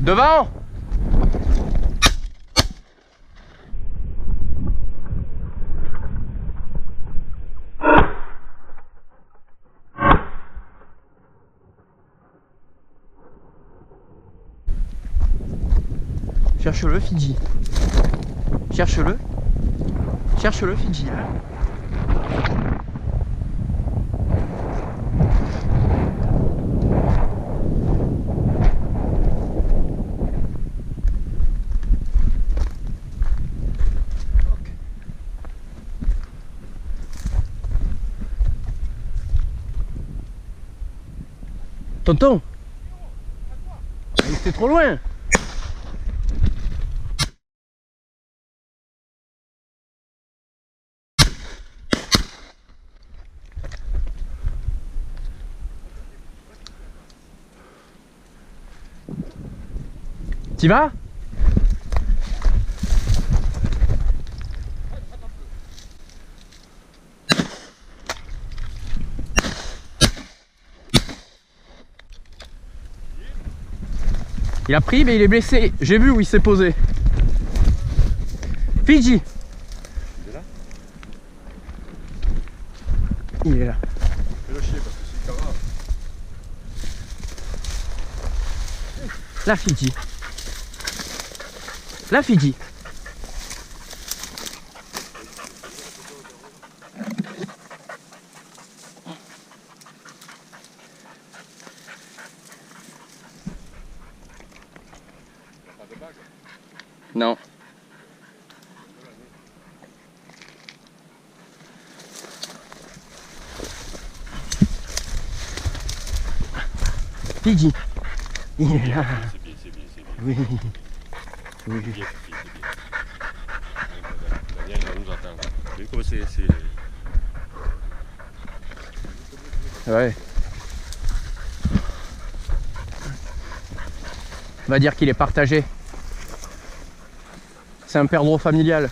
Devant. Cherche-le, Fidji. Cherche-le. Cherche-le, Fidji. Tonton, c'est trop loin. T'y vas? Il a pris mais il est blessé. J'ai vu où il s'est posé. Fidji. Il est là? Il est là. Fais-le chier parce que c'est grave. La Fidji. La Fidji. Non. Fidji. Il est là. C'est bien, c'est bien, c'est bien. Oui. Oui. C'est bien, c'est bien. Daniel, il va nous attendre. Vous voyez comment c'est... Ouais. On va dire qu'il est partagé. C'est un perdreau familial.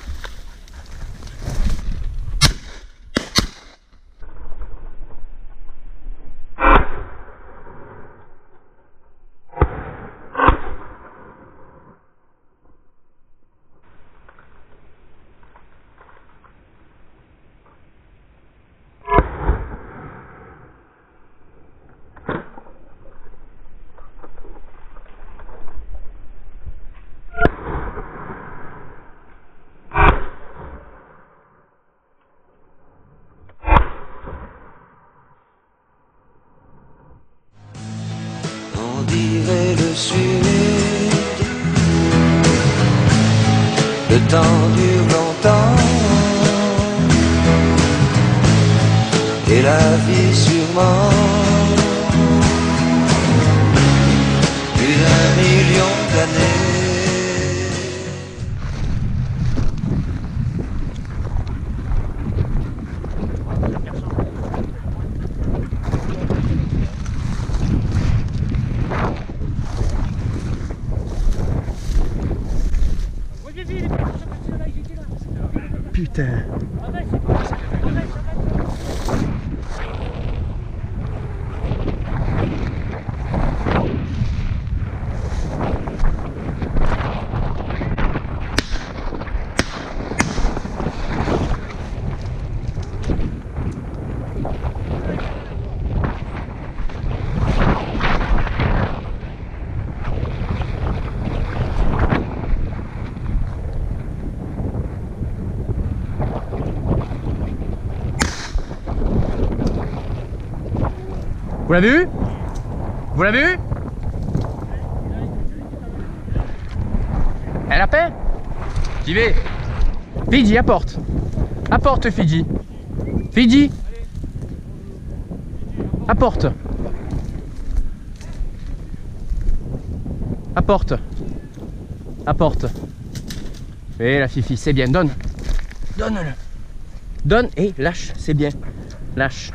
On dirait le sud. Le temps dure longtemps et la vie sûrement plus d'1 million d'années. Putain. Vous l'avez vu? Vous l'avez vu? Elle a paix? J'y vais. Fidji, apporte. Apporte, Fidji. Fidji. Apporte. Apporte. Apporte. Et la Fifi, c'est bien. Donne. Donne-le. Donne et lâche, c'est bien. Lâche.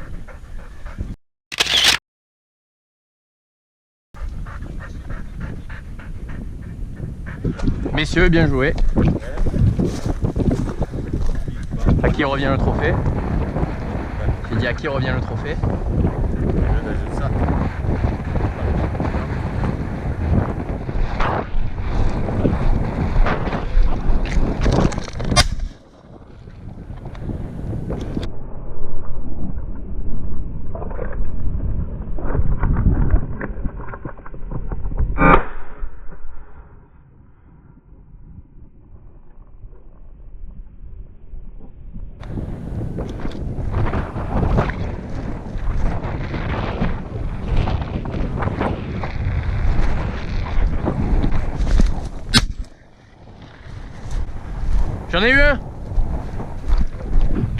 Messieurs, bien joué. À qui revient le trophée? J'ai dit à qui revient le trophée? Je vais ça. J'en ai eu un.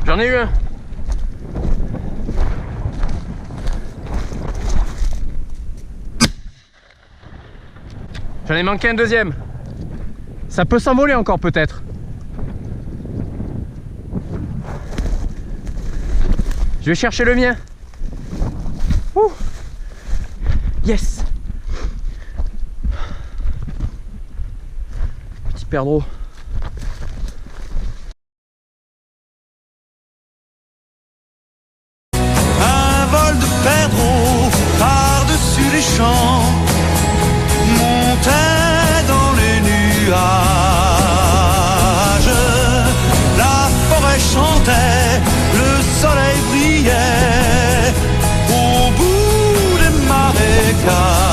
J'en ai eu un. J'en ai manqué un deuxième. Ça peut s'envoler encore peut-être. Je vais chercher le mien. Ouh. Yes. Petit perdreau. Un vol de perdreau par-dessus les champs montait dans les nuages. La forêt chantait, le soleil brillait au bout des marécages.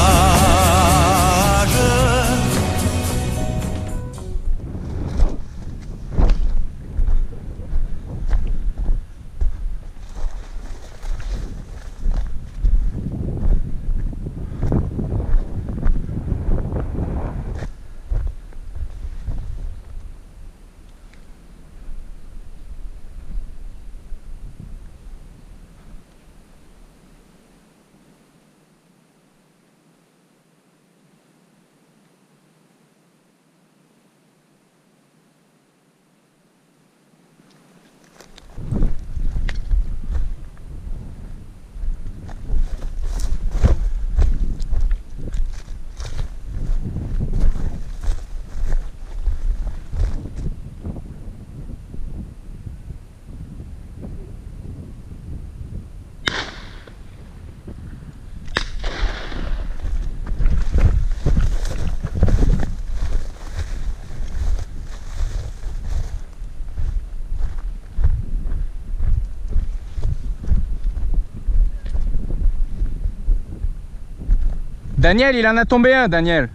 Daniel, il en a tombé un, Daniel.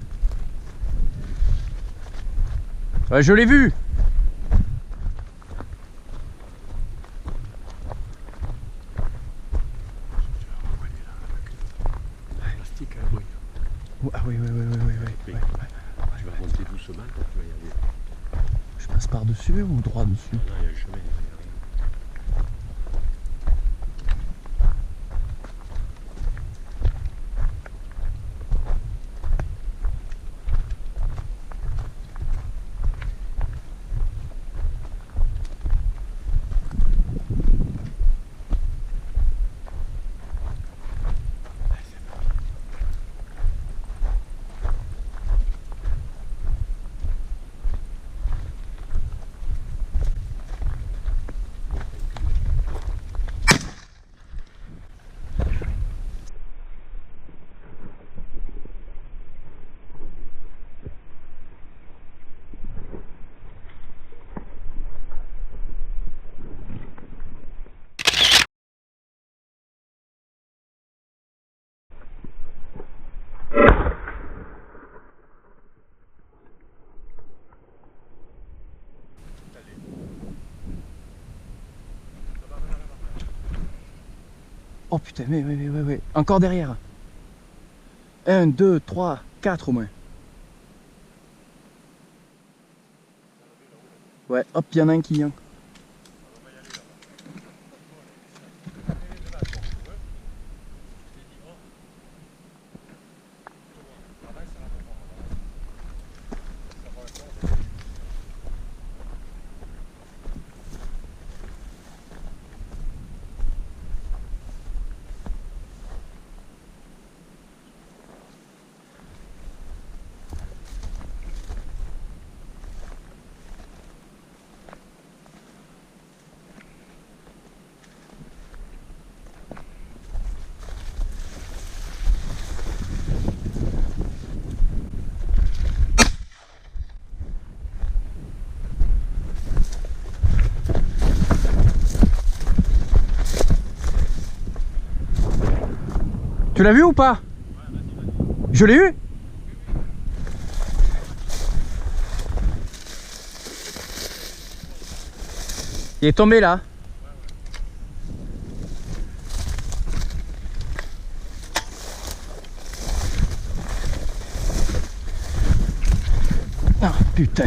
Ouais, je l'ai vu. Plastique, hein, oui. Ah oui, oui, oui, oui, oui, oui. Ouais. Tu vas monter doucement quand tu vas y aller. Je passe par-dessus ou droit dessus? Non, il y a le chemin. Il y a rien. Oh putain, oui. Encore derrière. 1, 2, 3, 4 au moins. Ouais, hop, il y en a un qui vient. Tu l'as vu ou pas? Je l'ai eu? Il est tombé là. Ah putain.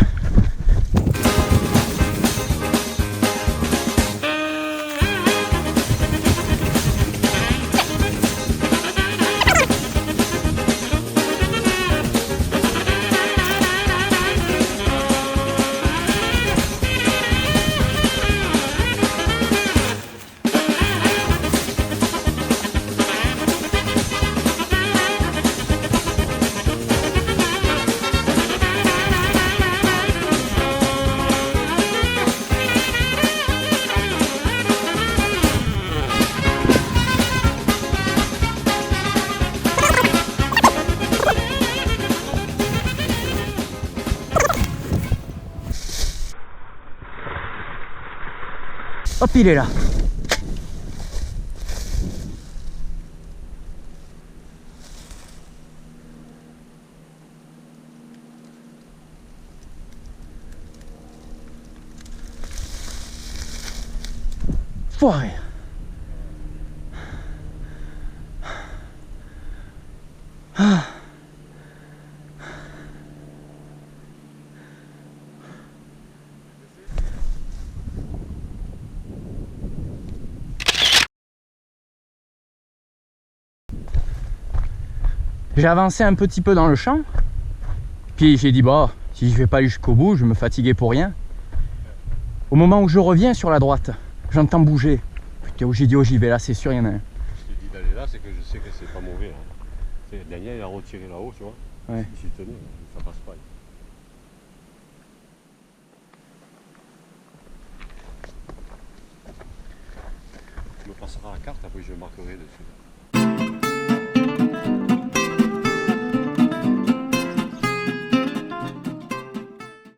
Hop, il est là. Foiré. Ah. J'ai avancé un petit peu dans le champ, puis j'ai dit bah si je vais pas aller jusqu'au bout, je vais me fatiguer pour rien. Au moment où je reviens sur la droite, j'entends bouger. Putain, j'ai dit oh j'y vais là, c'est sûr il y en a un. Je t'ai dit d'aller là, c'est que je sais que c'est pas mauvais. Hein. Daniel il a retiré là-haut, tu vois. Ouais. S'il tenait, ça passe pas. Tu me passeras la carte, après je marquerai dessus.